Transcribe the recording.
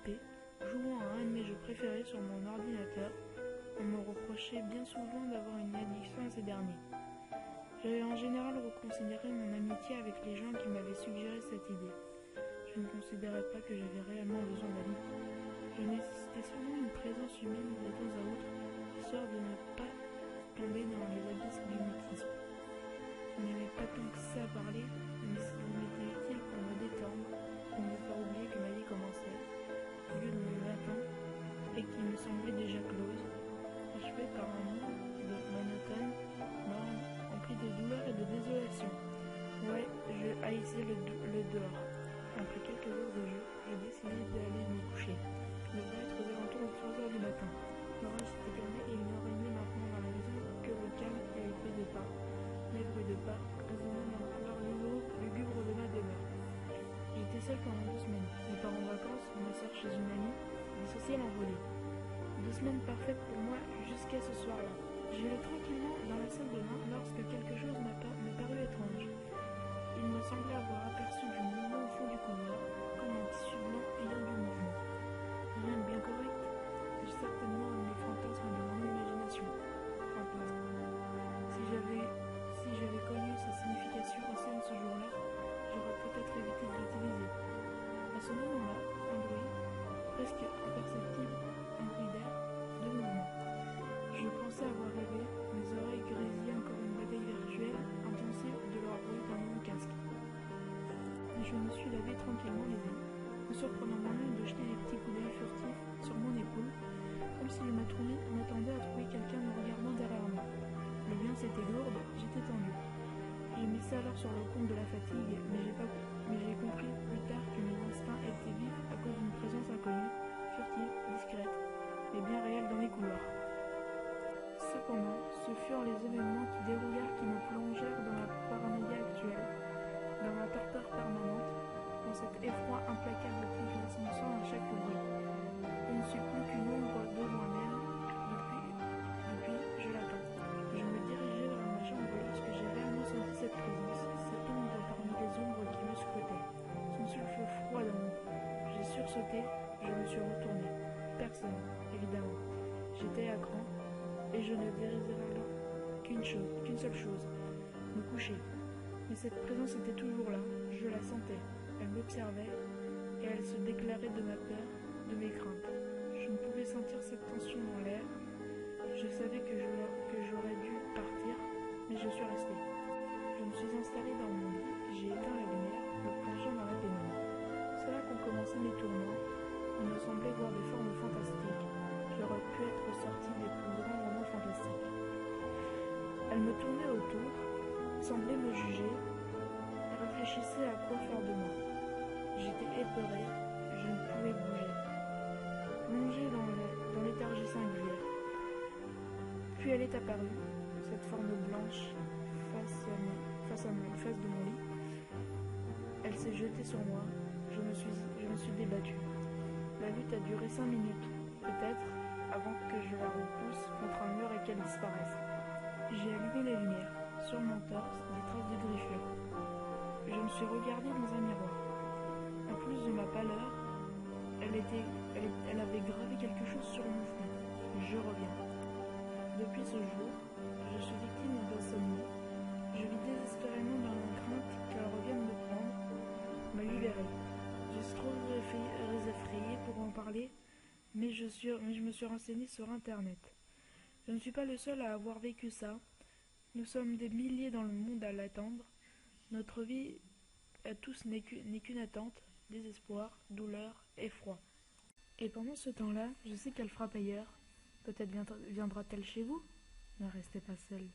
canapé, jouant à un de mes jeux préférés sur mon ordinateur. On me reprochait bien souvent d'avoir une addiction à ces derniers. J'avais en général reconsidéré mon amitié avec les gens qui m'avaient suggéré cette idée. Je ne considérais pas que j'avais réellement besoin d'amis. Je nécessitais seulement une présence humaine de temps à autre, histoire de ne pas tomber dans les abysses du mutisme. Je n'aimais pas tant que ça parler, mais il m'était utile pour me détendre, pour me faire oublier que ma vie commençait, au lieu de mon attente, et qui me semblait déjà close, achevée par un monde monotone, morne, rempli de douleur et de désolation. Ouais, je haïssais le dehors. Après quelques heures de jeu, je décidai d'aller me coucher. Il devait être aux alentours de 3 heures du matin. L'orage s'était calmé et il ne régnait maintenant dans la maison que le calme et les bruits de pas. Les bruits de pas résonnaient dans la couleur lugubre de ma demeure. J'étais seul pendant 2 semaines. Mes parents en vacances, ma soeur chez une amie, des sociales envolées. 2 semaines parfaites pour moi jusqu'à ce soir-là. J'allais tranquillement dans la salle de bain lorsque quelque chose me parut étrange. Il me semblait avoir aperçu du mouvement au fond du couloir, comme un tissu blanc ayant du mouvement. Rien de bien correct, certainement un de mes fantasmes de mon imagination. Fantasme. Si j'avais connu sa signification ancienne ce jour-là, j'aurais peut-être évité de l'utiliser. À ce moment-là, un bruit, presque imperceptible, un bruit d'air, de mouvement. Je pensais avoir rêvé, mes oreilles grésillaient encore une bataille virtuelle, intensive de leur bruit dans mon casque. Je me suis lavé tranquillement les dents, me surprenant moi-même de jeter des petits coups d'œil furtifs sur mon épaule, comme si je m'attendais à trouver quelqu'un me regardant derrière moi. L'ambiance était lourde, j'étais tendu. J'ai mis ça alors sur le compte de la fatigue, mais j'ai compris plus tard que mes instincts étaient vifs à cause d'une présence inconnue, furtive, discrète, mais bien réelle dans les couloirs. Cependant, ce furent les événements qui me plongèrent dans ma paranoïa actuelle, dans ma torpeur permanente, dans cet effroi implacable qui glace mon sang à chaque bruit. Je ne suis plus qu'une ombre de moi-même. Depuis, je l'attends. Je me dirigeais vers ma chambre lorsque j'ai réellement senti cette présence, cette ombre parmi les ombres qui me scrutaient. Son souffle froid dans mon cou. J'ai sursauté, je me suis retourné. Personne, évidemment. J'étais à cran, et je ne désirais alors qu'une seule chose, me coucher. Mais cette présence était toujours là, je la sentais. Elle m'observait, et elle se déclarait de ma peur, de mes craintes. Je ne pouvais sentir cette tension dans l'air. Je savais que j'aurais dû partir, mais je suis resté. Je me suis installé dans mon lit, j'ai éteint la lumière, me plongeant dans la pénombre. C'est là qu'ont commencé mes tourments. Il me semblait voir des formes fantastiques. J'aurais pu être sorti des plus grands romans fantastiques. Elle me tournait autour, semblait me juger, et réfléchissait à quoi faire de moi. J'étais épeuré, je ne pouvais bouger. Plongé dans léthargie singulière. Puis elle est apparue, cette forme blanche, face de mon lit. Elle s'est jetée sur moi, je me suis débattu. La lutte a duré 5 minutes, peut-être, avant que je la repousse contre un mur et qu'elle disparaisse. J'ai allumé la lumière. Sur mon torse, des traces de griffures. Je me suis regardé dans un miroir. En plus de ma pâleur, elle avait gravé quelque chose sur mon front. Je reviens. Depuis ce jour, je suis victime d'insomnie. Je vis désespérément dans la crainte qu'elle revienne me prendre, me libérer. Je suis trop effrayé pour en parler, mais je me suis renseigné sur Internet. Je ne suis pas le seul à avoir vécu ça. Nous sommes des milliers dans le monde à l'attendre. Notre vie à tous n'est qu'une attente, désespoir, douleur, effroi. Et pendant ce temps-là, je sais qu'elle frappe ailleurs. Peut-être viendra-t-elle chez vous? Ne restez pas seul.